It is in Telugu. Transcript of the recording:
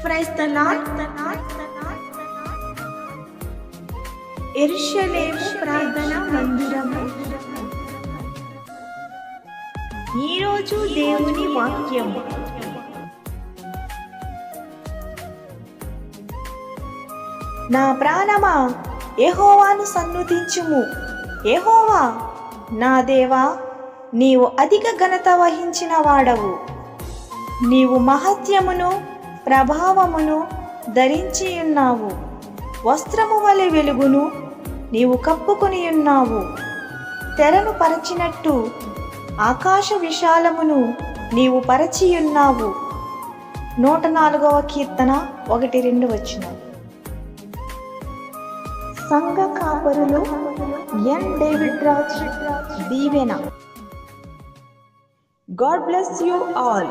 Praise the lord. యెరూషలేము ప్రార్థనా మందిరము. ఈరోజు దేవుని వాక్యము. నా ప్రాణమా యెహోవాను సన్నుతించుము. యెహోవా నా దేవా, నీవు అధిక ఘనత వహించిన వాడవు. నీవు మహత్యమును ప్రభావమును ధరించి ఉన్నావు. వస్త్రము వలె వెలుగును నీవు కప్పుకొని ఉన్నావు. తెరను పరచినట్టు ఆకాశ విశాలమును నీవు పరచియున్నావు. 104వ కీర్తన 1-2 వచనం. సంఘ కాపరులు ఎన్ డేవిడ్ రాజ్ దీవెన. God bless you all.